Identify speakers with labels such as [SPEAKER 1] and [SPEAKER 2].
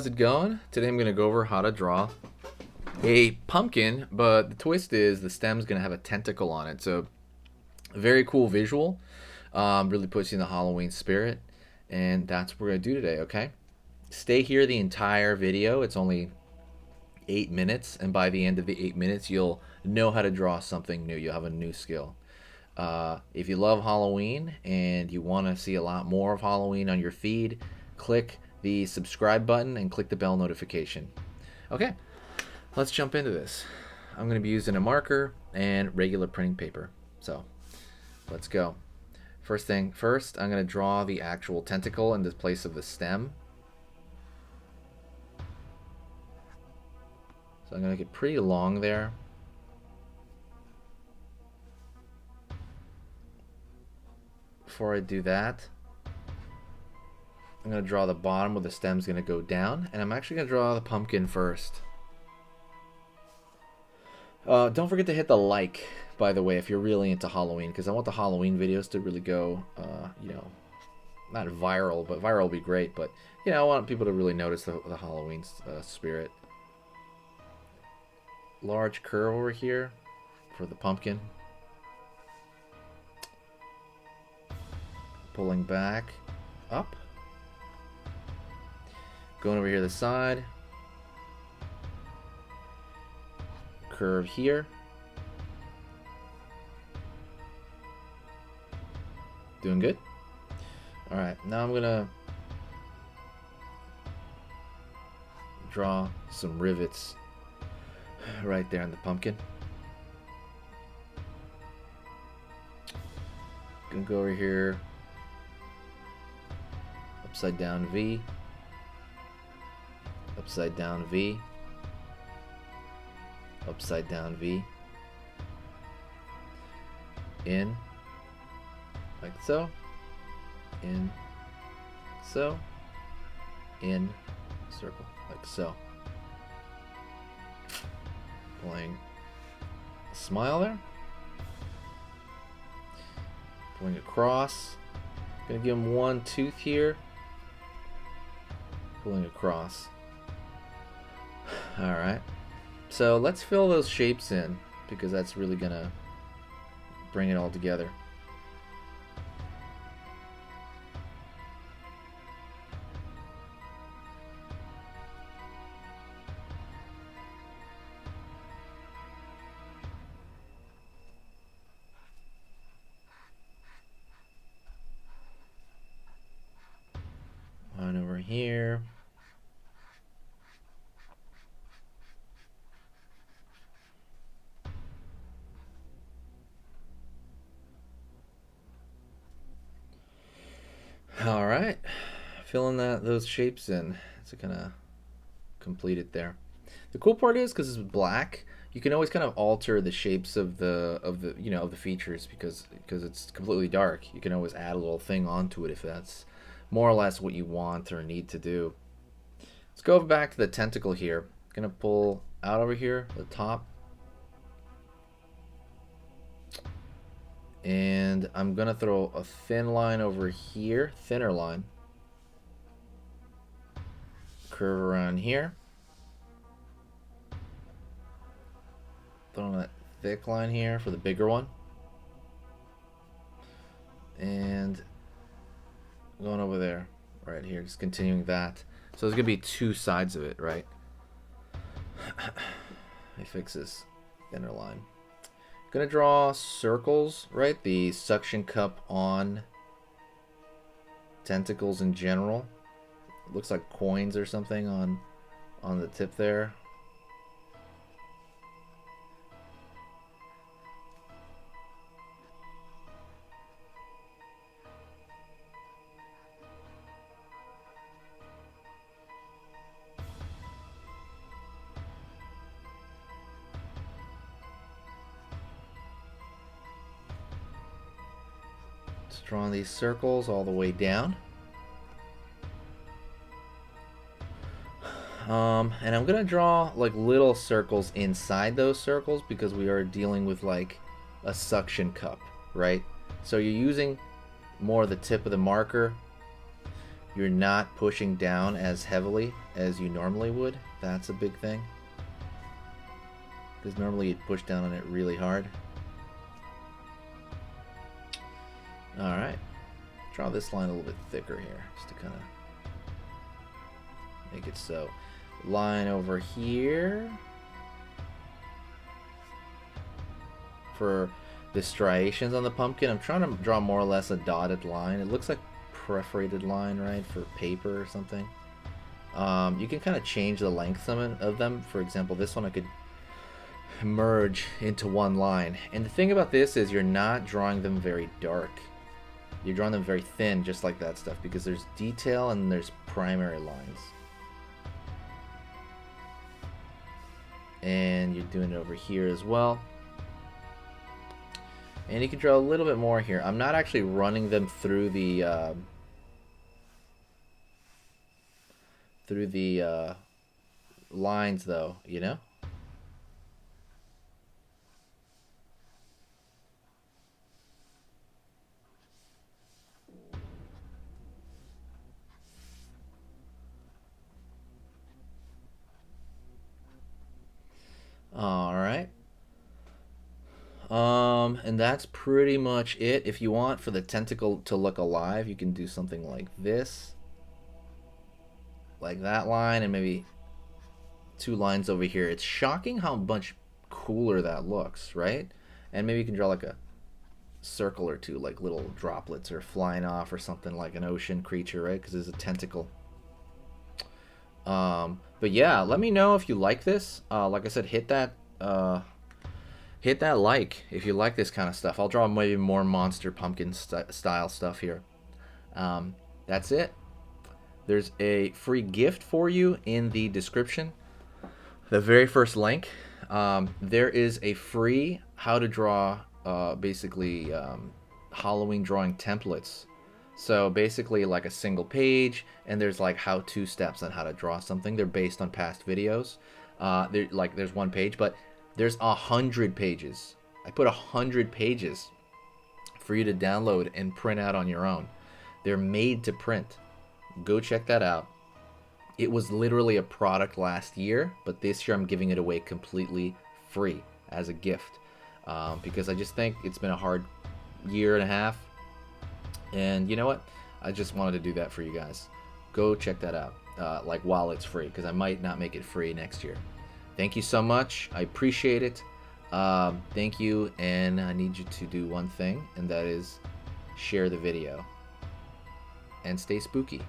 [SPEAKER 1] how's it going? Today I'm going to go over how to draw a pumpkin, but the twist is the stem's going to have a tentacle on it. So, very cool visual. Really puts you in the Halloween spirit. And that's what we're going to do today, okay? Stay here the entire video. It's only 8 minutes, and by the end of the 8 minutes, you'll know how to draw something new. You'll have a new skill. If you love Halloween and you want to see a lot more of Halloween on your feed, click the subscribe button and click the bell notification. Okay, let's jump into this. I'm going to be using a marker and regular printing paper. So, let's go. First thing first, I'm going to draw the actual tentacle in the place of the stem. So I'm going to make it pretty long there. Before I do that, I'm going to draw the bottom where the stem's going to go down, and I'm actually going to draw the pumpkin first. Don't forget to hit the like, by the way, if you're really into Halloween, because I want the Halloween videos to really go, not viral, but viral would be great, but, I want people to really notice the Halloween spirit. Large curve over here for the pumpkin. Pulling back, up. Going over here to the side. Curve here. Doing good? Alright, now I'm gonna draw some rivets right there on the pumpkin. Gonna go over here. Upside down V. Upside down V. Upside down V. In. Like so. In. So. In. Circle. Like so. Pulling a smile there. Pulling across. Gonna give him one tooth here. Pulling across. Alright. So let's fill those shapes in, because that's really gonna bring it all together. One over here. All right, filling those shapes in. It's gonna complete it there. The cool part is, because it's black, you can always kind of alter the shapes of the features, because it's completely dark. You can always add a little thing onto it if that's more or less what you want or need to do. Let's go back to the tentacle here. Gonna pull out over here, the top. And I'm gonna throw a thin line over here, thinner line. Curve around here. Throwing that thick line here for the bigger one. And going over there, right here, just continuing that. So there's gonna be two sides of it, right? Let me fix this thinner line. Gonna draw circles, right? The suction cup on tentacles in general. It looks like coins or something on the tip there. Drawing these circles all the way down. And I'm gonna draw like little circles inside those circles, because we are dealing with like a suction cup, right? So you're using more the tip of the marker you're not pushing down as heavily as you normally would. That's a big thing. Because normally you'd push down on it really hard. Alright. Draw this line a little bit thicker here, just to kind of make it so. Line over here. For the striations on the pumpkin, I'm trying to draw more or less a dotted line. It looks like perforated line, right, for paper or something. You can kind of change the length of them. For example, this one I could merge into one line. And the thing about this is you're not drawing them very dark. You're drawing them very thin, just like that stuff, because there's detail and there's primary lines. And you're doing it over here as well. And you can draw a little bit more here. I'm not actually running them through the lines, though, you know? All right. And that's pretty much it. If you want for the tentacle to look alive, you can do something like this. Like that line, and maybe 2 lines over here. It's shocking how much cooler that looks, right? And maybe you can draw like a circle or 2, like little droplets or flying off or something, like an ocean creature, right? Because there's a tentacle. But yeah, let me know if you like this. Like I said, hit that like if you like this kind of stuff. I'll draw maybe more monster pumpkin style stuff here. That's it. There's a free gift for you in the description. The very first link. There is a free how to draw basically Halloween drawing templates. So basically like a single page, and there's like how-to steps on how to draw something. They're based on past videos. There's 1 page, but there's 100 pages. I put 100 pages for you to download and print out on your own. They're made to print. Go check that out. It was literally a product last year, but this year I'm giving it away completely free as a gift, because I just think it's been a hard year and a half. And you know what? I just wanted to do that for you guys. Go check that out, like while it's free, because I might not make it free next year. Thank you so much. I appreciate it. Thank you, and I need you to do one thing, and that is share the video. And stay spooky.